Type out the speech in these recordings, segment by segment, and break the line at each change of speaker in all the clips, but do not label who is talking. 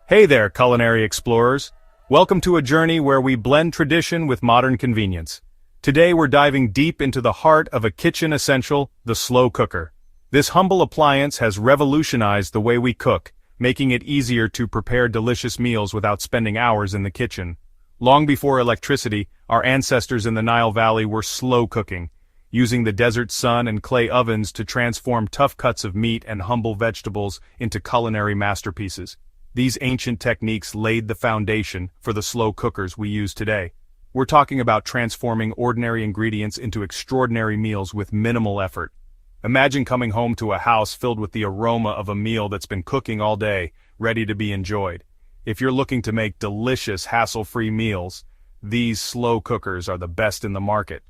Hey there, culinary explorers. Welcome to a journey where we blend tradition with modern convenience. Today we're diving deep into the heart of a kitchen essential, the slow cooker. This humble appliance has revolutionized the way we cook, making it easier to prepare delicious meals without spending hours in the kitchen. Long before electricity, our ancestors in the Nile Valley were slow cooking, using the desert sun and clay ovens to transform tough cuts of meat and humble vegetables into culinary masterpieces. These ancient techniques laid the foundation for the slow cookers we use today. We're talking about transforming ordinary ingredients into extraordinary meals with minimal effort. Imagine coming home to a house filled with the aroma of a meal that's been cooking all day, ready to be enjoyed. If you're looking to make delicious, hassle-free meals, these slow cookers are the best in the market.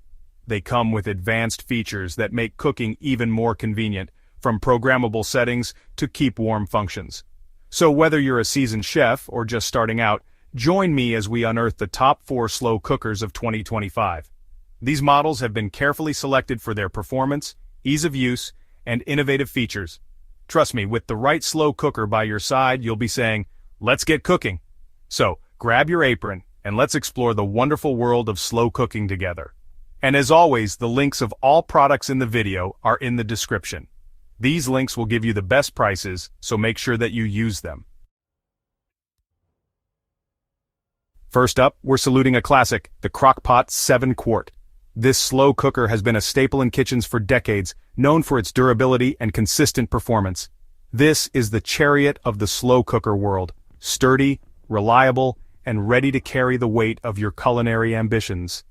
They come with advanced features that make cooking even more convenient, from programmable settings to keep-warm functions. So whether you're a seasoned chef or just starting out, join me as we unearth the top 4 slow cookers of 2025. These models have been carefully selected for their performance, ease of use, and innovative features. Trust me, with the right slow cooker by your side, you'll be saying, "Let's get cooking." So, grab your apron, and let's explore the wonderful world of slow cooking together. And as always, the links of all products in the video are in the description. These links will give you the best prices, so make sure that you use them. First up, we're saluting a classic, the Crock-Pot 7-quart. This slow cooker has been a staple in kitchens for decades, known for its durability and consistent performance. This is the chariot of the slow cooker world, sturdy, reliable, and ready to carry the weight of your culinary ambitions.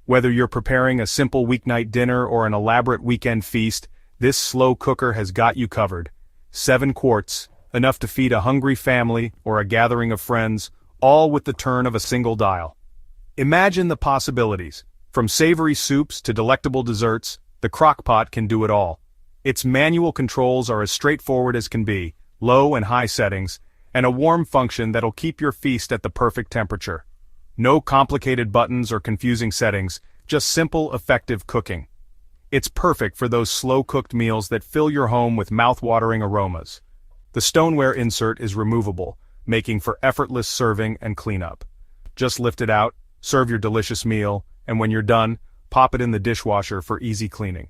Whether you're preparing a simple weeknight dinner or an elaborate weekend feast, this slow cooker has got you covered. 7 quarts, enough to feed a hungry family or a gathering of friends, all with the turn of a single dial. Imagine the possibilities. From savory soups to delectable desserts, the Crock-Pot can do it all. Its manual controls are as straightforward as can be, low and high settings, and a warm function that'll keep your feast at the perfect temperature. No complicated buttons or confusing settings, just simple, effective cooking. It's perfect for those slow-cooked meals that fill your home with mouth-watering aromas. The stoneware insert is removable, making for effortless serving and cleanup. Just lift it out, serve your delicious meal, and when you're done, pop it in the dishwasher for easy cleaning.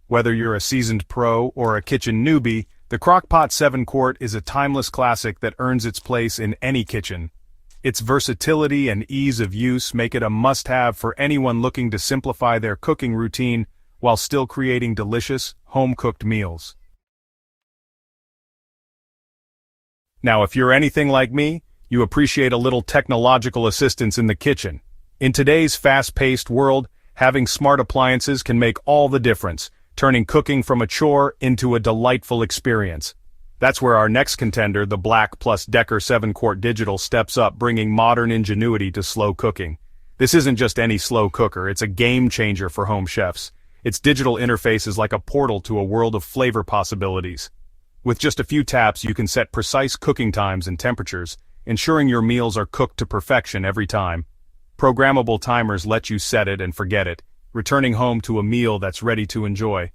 Whether you're a seasoned pro or a kitchen newbie, the Crock-Pot 7-quart is a timeless classic that earns its place in any kitchen. Its versatility and ease of use make it a must-have for anyone looking to simplify their cooking routine while still creating delicious, home-cooked meals. Now, if you're anything like me, you appreciate a little technological assistance in the kitchen. In today's fast-paced world, having smart appliances can make all the difference, turning cooking from a chore into a delightful experience. That's where our next contender, the BLACK+DECKER 7-quart digital, steps up, bringing modern ingenuity to slow cooking. This isn't just any slow cooker, it's a game changer for home chefs. Its digital interface is like a portal to a world of flavor possibilities. With just a few taps, you can set precise cooking times and temperatures, ensuring your meals are cooked to perfection every time. Programmable timers let you set it and forget it, returning home to a meal that's ready to enjoy.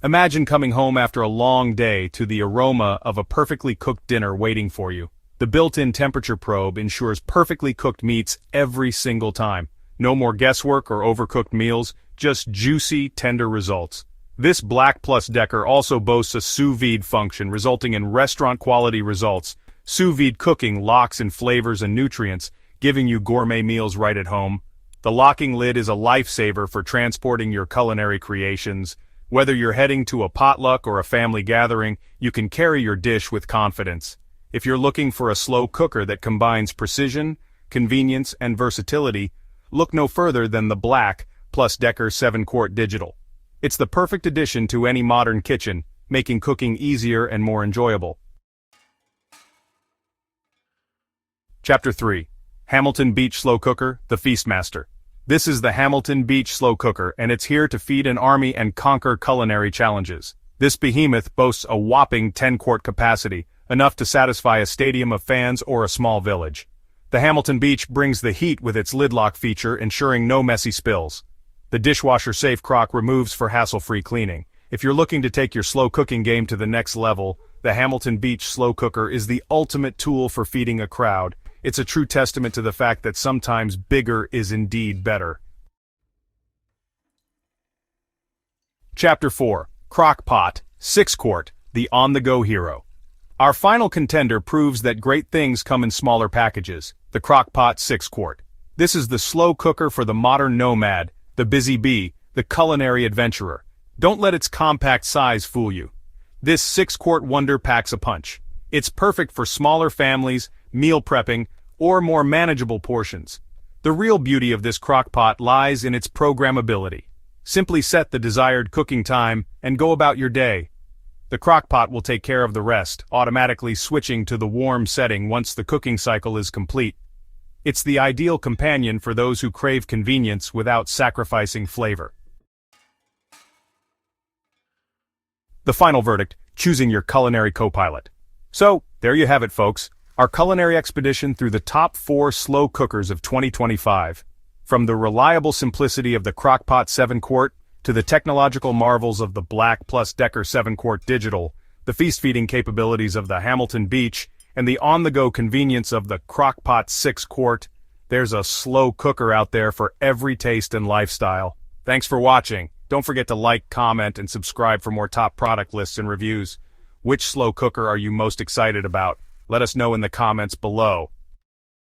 Imagine coming home after a long day to the aroma of a perfectly cooked dinner waiting for you. The built-in temperature probe ensures perfectly cooked meats every single time. No more guesswork or overcooked meals, just juicy, tender results. This BLACK+DECKER also boasts a sous vide function, resulting in restaurant-quality results. Sous vide cooking locks in flavors and nutrients, giving you gourmet meals right at home. The locking lid is a lifesaver for transporting your culinary creations. Whether you're heading to a potluck or a family gathering, you can carry your dish with confidence. If you're looking for a slow cooker that combines precision, convenience, and versatility, look no further than the BLACK+DECKER 7-quart digital. It's the perfect addition to any modern kitchen, making cooking easier and more enjoyable. Chapter 3. Hamilton Beach Slow Cooker, the Feastmaster. This is the Hamilton Beach Slow Cooker, and it's here to feed an army and conquer culinary challenges. This behemoth boasts a whopping 10-quart capacity, enough to satisfy a stadium of fans or a small village. The Hamilton Beach brings the heat with its lid lock feature, ensuring no messy spills. The dishwasher-safe crock removes for hassle-free cleaning. If you're looking to take your slow cooking game to the next level, the Hamilton Beach slow cooker is the ultimate tool for feeding a crowd. It's a true testament to the fact that sometimes bigger is indeed better. Chapter 4. Crock-Pot, 6-quart, the on-the-go hero. Our final contender proves that great things come in smaller packages, the Crock-Pot 6-quart. This is the slow cooker for the modern nomad, the busy bee, the culinary adventurer. Don't let its compact size fool you. This 6-quart wonder packs a punch. It's perfect for smaller families, meal prepping, or more manageable portions. The real beauty of this crock-pot lies in its programmability. Simply set the desired cooking time and go about your day. The crock-pot will take care of the rest, automatically switching to the warm setting once the cooking cycle is complete. It's the ideal companion for those who crave convenience without sacrificing flavor. The final verdict, choosing your culinary co-pilot. So, there you have it, folks. Our culinary expedition through the top 4 slow cookers of 2025. From the reliable simplicity of the Crock-Pot 7-quart, to the technological marvels of the BLACK+DECKER 7-quart digital, the feast-feeding capabilities of the Hamilton Beach, and the on-the-go convenience of the Crock-Pot 6-quart, there's a slow cooker out there for every taste and lifestyle. Thanks for watching. Don't forget to like, comment, and subscribe for more top product lists and reviews. Which slow cooker are you most excited about? Let us know in the comments below.